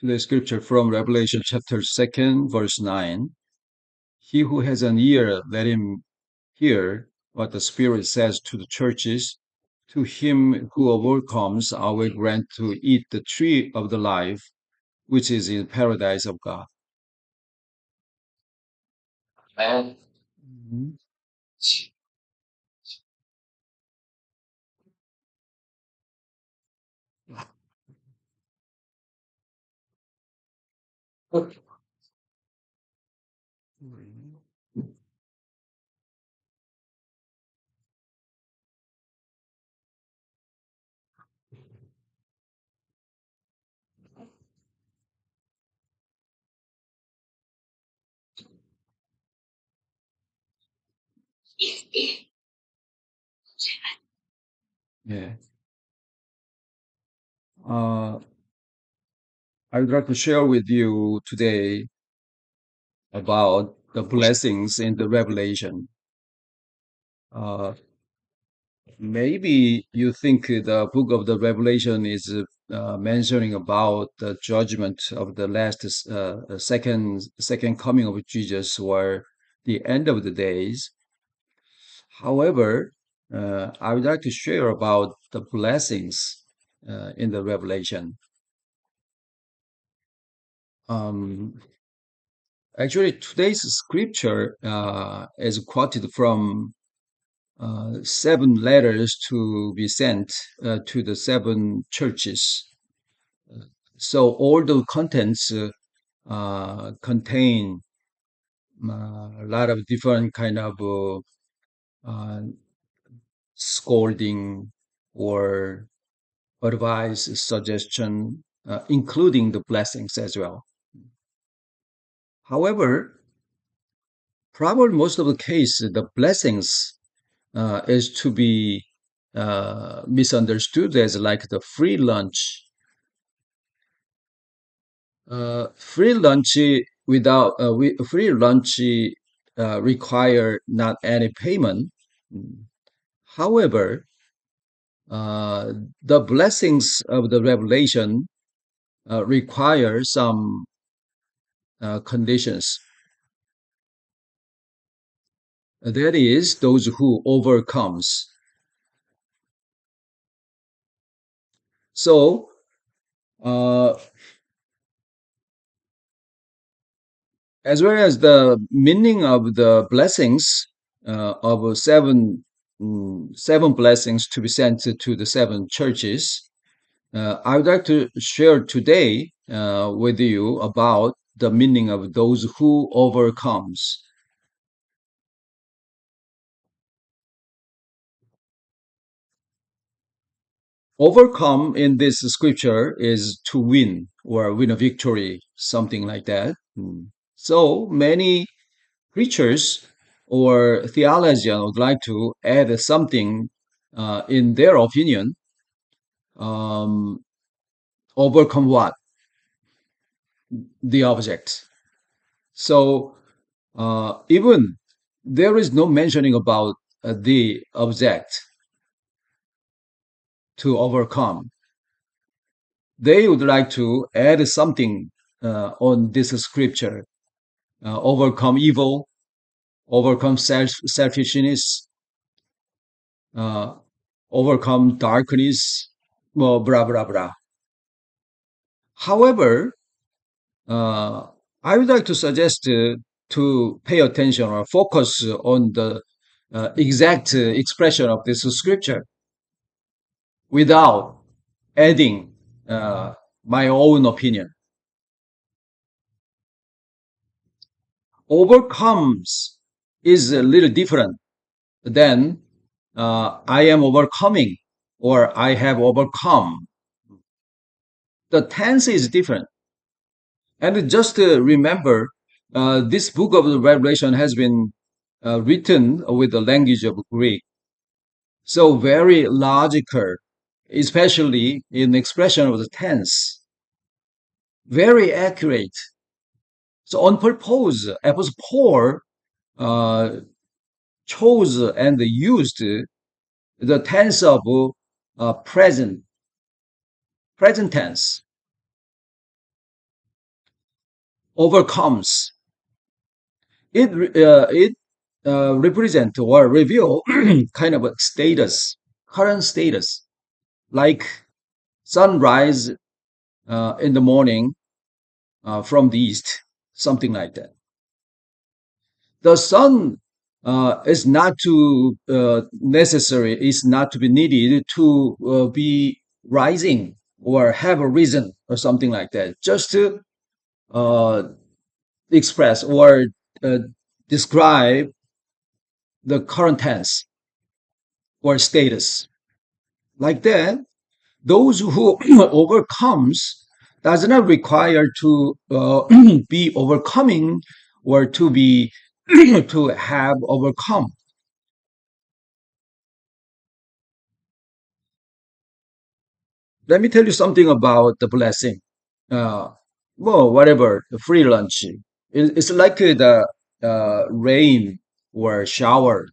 Today's scripture from Revelation chapter 2, verse 9. He who has an ear, let him hear what the Spirit says to the churches. To him who overcomes, I will grant to eat the tree of the life, which is in paradise of God. Mhm. Yeah. Uh, I would like to share with you today about the blessings in the Revelation. Uh, Maybe you think the book of the Revelation is mentioning about the judgment of the last second coming of Jesus or the end of the days. However, I would like to share about the blessings in the Revelation. Um, Actually, today's scripture is quoted from seven letters to be sent to the seven churches. So all the contents contain a lot of different kind of uh, scolding or advice, suggestion, including the blessings as well. However, probably most of the case, the blessings is to be misunderstood as like the free lunch. Free lunch free lunch require not any payment. Mm. However, uh, the blessings of the revelation require some conditions. That is, those who overcomes. So, uh, as well as the meaning of the blessings of seven blessings to be sent to the seven churches, I would like to share today with you about the meaning of those who overcomes. Overcome in this scripture is to win or win a victory, something like that. So many preachers or theologians would like to add something in their opinion. Um, Overcome what? The object. So even there is no mentioning about the object to overcome. They would like to add something on this scripture: overcome evil, overcome selfishness, uh, overcome darkness, well, blah blah blah. However, uh, I would like to suggest to pay attention or focus on the exact expression of this scripture without adding my own opinion. Overcomes is a little different than I am overcoming or I have overcome. The tense is different. And just remember, this book of the Revelation has been written with the language of Greek. So very logical, especially in expression of the tense. Very accurate. So on purpose, Apostle Paul uh, chose and used the tense of present tense. overcomes. It represent or reveal kind of a status, current status, like sunrise in the morning from the east, something like that. The sun is not to necessary, is not to be needed to be rising or have a reason or something like that. Just to uh, express or uh, describe the current tense or status. Like that, those who overcomes does not require to be overcoming or to be to have overcome. Let me tell you something about the blessing. Uh, well, whatever, the free lunch. It's like the rain or shower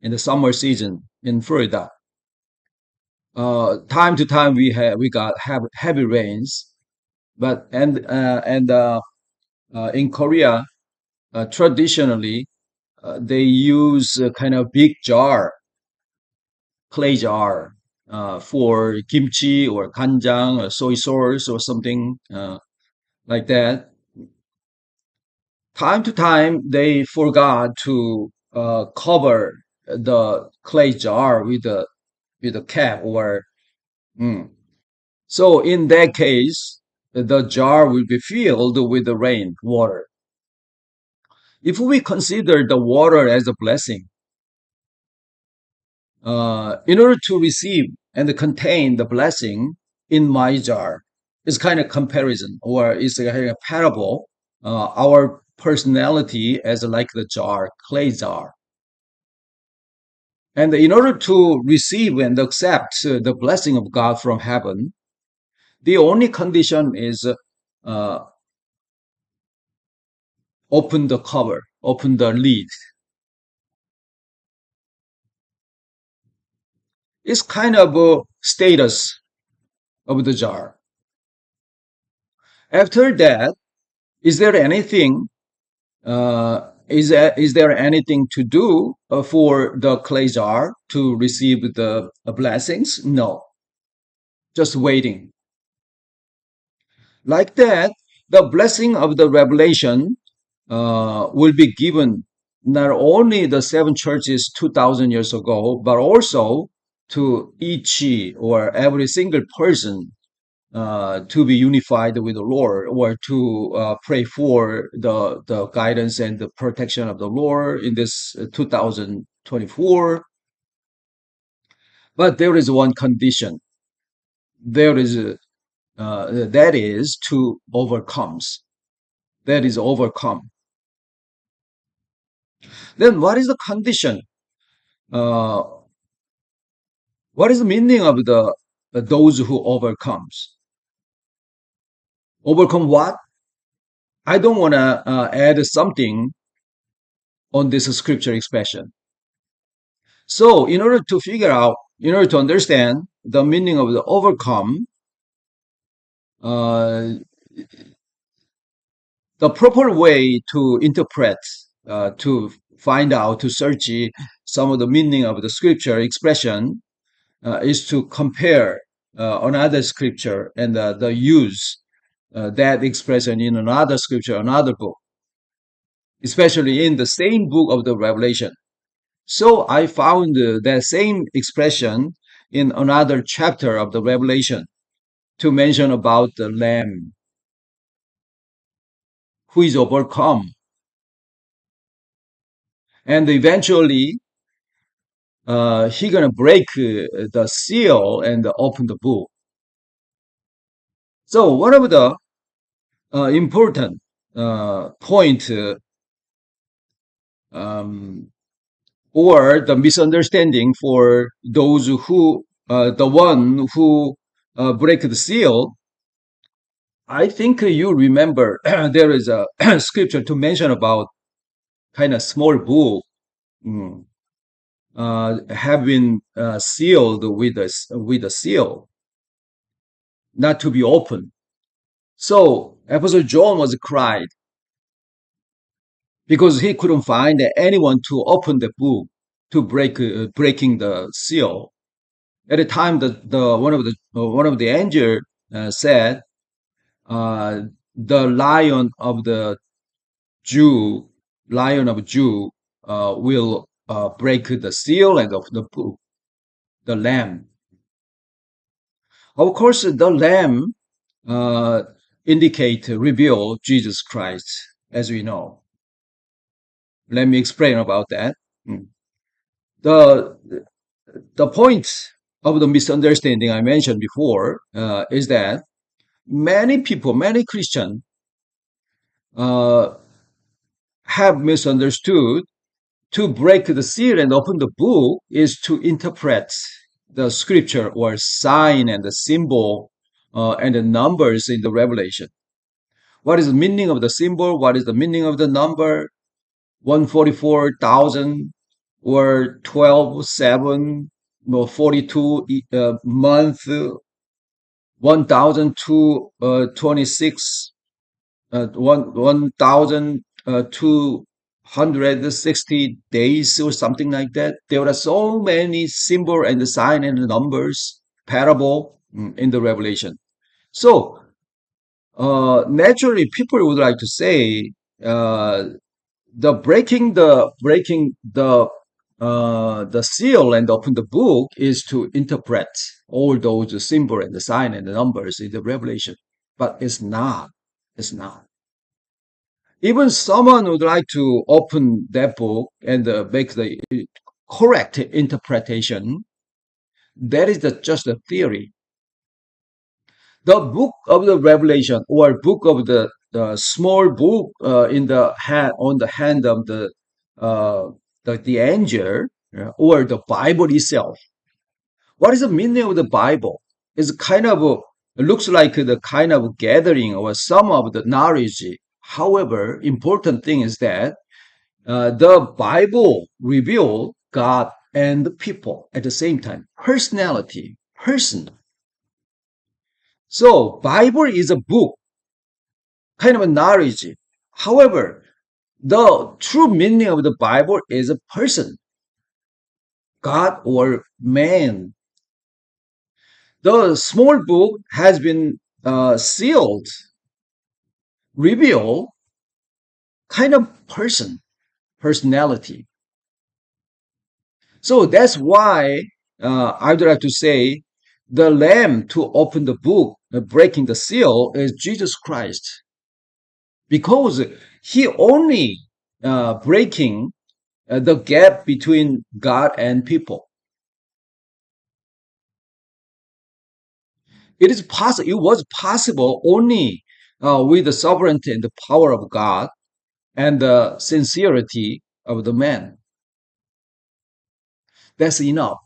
in the summer season in Florida. Time to time we got heavy rains, but in Korea, traditionally they use a kind of big jar, clay jar, for kimchi or kanjang or soy sauce or something like that. Time to time, they forgot to cover the clay jar with a cap or mm. So in that case, the jar will be filled with the rain water. If we consider the water as a blessing, in order to receive and contain the blessing in my jar, it's kind of comparison or it's a kind of parable. Our personality as like the jar, clay jar. And in order to receive and accept the blessing of God from heaven, the only condition is uh, open the cover, open the lid. It's kind of a status of the jar. After that, is there anything? Is there anything to do for the clay jar to receive the blessings? No, just waiting. Like that, the blessing of the revelation will be given not only the seven churches 2000 years ago, but also to each or every single person to be unified with the Lord or to pray for the guidance and the protection of the Lord in this 2024. But there is one condition. There is that is to overcomes. That is overcome. Then what is the condition? Uh, what is the meaning of the those who overcomes? Overcome what? I don't want to add something on this scripture expression. So, in order to figure out, in order to understand the meaning of the overcome, uh, the proper way to interpret, to find out, to search some of the meaning of the scripture expression is to compare another scripture and the use that expression in another scripture, another book, especially in the same book of the Revelation. So I found that same expression in another chapter of the Revelation to mention about the Lamb who is overcome. And eventually, he gonna break the seal and open the book. So one of the important point um, or the misunderstanding for those who the one who break the seal. I think you remember there is a scripture to mention about kind of small book mm, have been sealed with a seal, not to be opened. So Apostle John was cried because he couldn't find anyone to open the book to breaking the seal. At the time, the one of the angel said, uh, "The Jew, Lion of Jew, will break the seal and of the book, the Lamb." Of course, the Lamb uh, reveal Jesus Christ, as we know. Let me explain about that. Mm. The the point of the misunderstanding I mentioned before is that many people, many Christians, uh, have misunderstood to break the seal and open the book is to interpret the scripture or sign and the symbol and the numbers in the Revelation. What is the meaning of the symbol? What is the meaning of the number? 144,000 or 12, 7, no, 42 month, 1,226, 1,260 days or something like that. There are so many symbol and the sign and the numbers, parable in the Revelation. So naturally, people would like to say uh, the seal and open the book is to interpret all those symbol and the sign and the numbers in the Revelation, but it's not. It's not. Even someone would like to open that book and make the correct interpretation. That is just a theory. The book of the Revelation or book of the small book in the hand on the hand of uh, the angel or the Bible itself. What is the meaning of the Bible? It's kind of it looks like the kind of gathering or some of the knowledge. However, important thing is that the Bible reveals God and the people at the same time. Personality, person. So Bible is a book, kind of a knowledge. However, the true meaning of the Bible is a person, God or man. The small book has been sealed, reveal kind of person, personality. So that's why I'd like to say the lamb to open the book, breaking the seal, is Jesus Christ, because he only breaking the gap between God and people. It was possible only with the sovereignty and the power of God and the sincerity of the man. That's enough.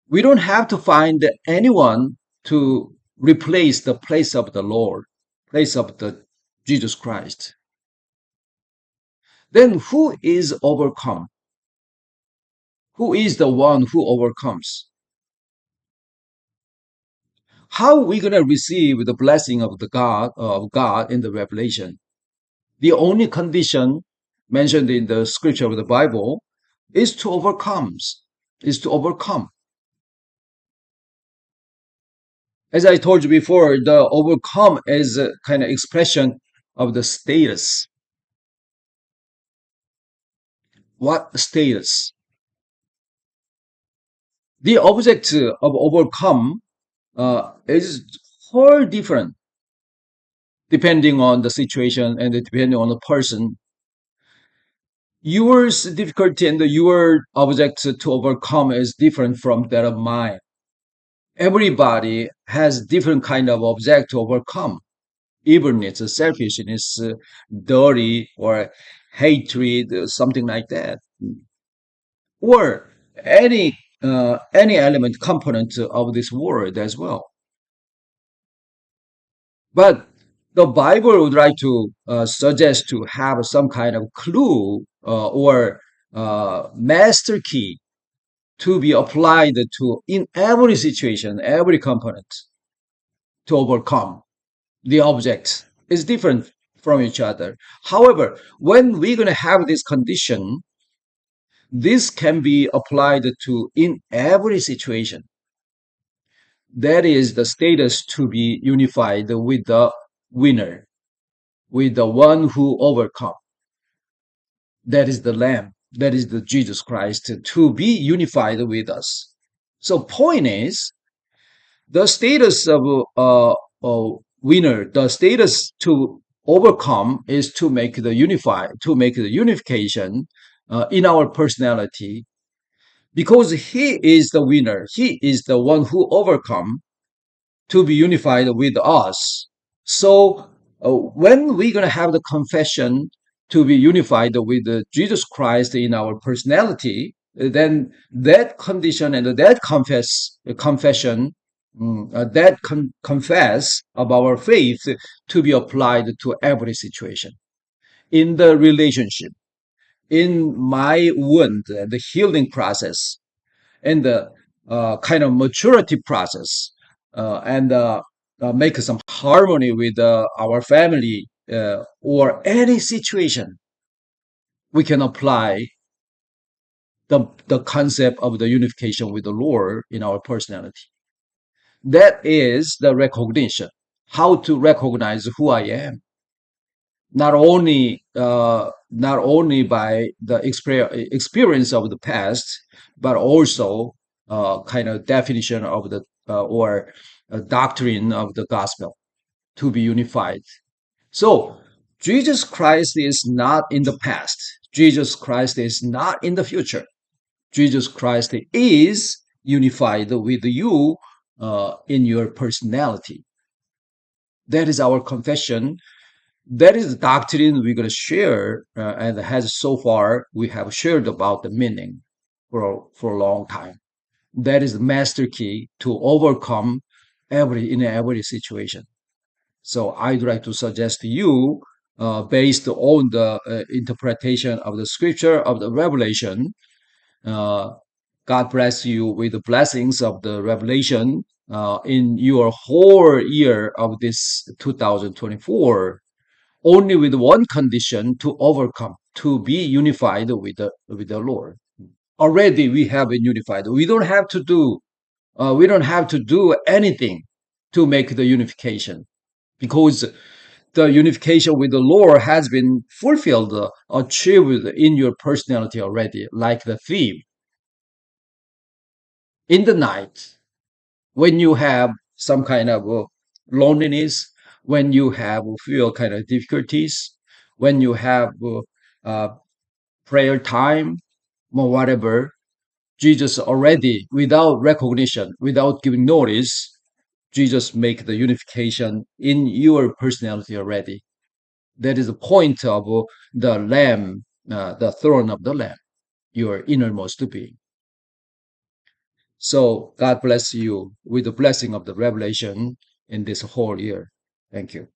We don't have to find anyone to replace the place of the Lord, place of the Jesus Christ. Then who is overcome? Who is the one who overcomes? How are we going to receive the blessing of the God in the Revelation? The only condition mentioned in the scripture of the Bible is to overcome. Is to overcome. As I told you before, the overcome is a kind of expression of the status. What status? The object of overcome is whole different depending on the situation and depending on the person. Your difficulty and your object to overcome is different from that of mine. Everybody has different kind of object to overcome. Even it's a selfishness, dirty, or hatred, something like that, or any element component of this world as well. But the Bible would like to suggest to have some kind of clue or master key to be applied to in every situation, every component to overcome the object. is different from each other. However, when we're going to have this condition, this can be applied to in every situation. That is the status to be unified with the winner, with the one who overcome. That is the Lamb. That is the Jesus Christ to be unified with us. So point is the status of winner, the status to overcome is to make the to make the unification in our personality, because he is the winner. He is the one who overcome to be unified with us. So when we're going to have the confession to be unified with Jesus Christ in our personality, then that condition and that confession, confess of our faith to be applied to every situation in the relationship, in my wound, the healing process, and the kind of maturity process, and make some harmony with our family, or any situation, we can apply the concept of the unification with the Lord in our personality. That is the recognition, how to recognize who I am, not only by the experience of the past, but also kind of definition of the or doctrine of the gospel to be unified. So Jesus Christ is not in the past. Jesus Christ is not in the future. Jesus Christ is unified with you in your personality. That is our confession. That is the doctrine we're going to share, and has so far we have shared about the meaning for a long time. That is the master key to overcome in every situation. So I'd like to suggest to you, based on the interpretation of the scripture of the Revelation, uh, God bless you with the blessings of the Revelation in your whole year of this 2024, only with one condition: to overcome, to be unified with the Lord. Already we have been unified. We don't have to do anything to make the unification, because the unification with the Lord has been fulfilled, achieved in your personality already, like the thief in the night, when you have some kind of loneliness, when you have feel kind of difficulties, when you have uh, prayer time or whatever, Jesus already, without recognition, without giving notice, Jesus make the unification in your personality already. That is the point of the Lamb, the throne of the Lamb, your innermost being. So God bless you with the blessing of the revelation in this whole year. Thank you.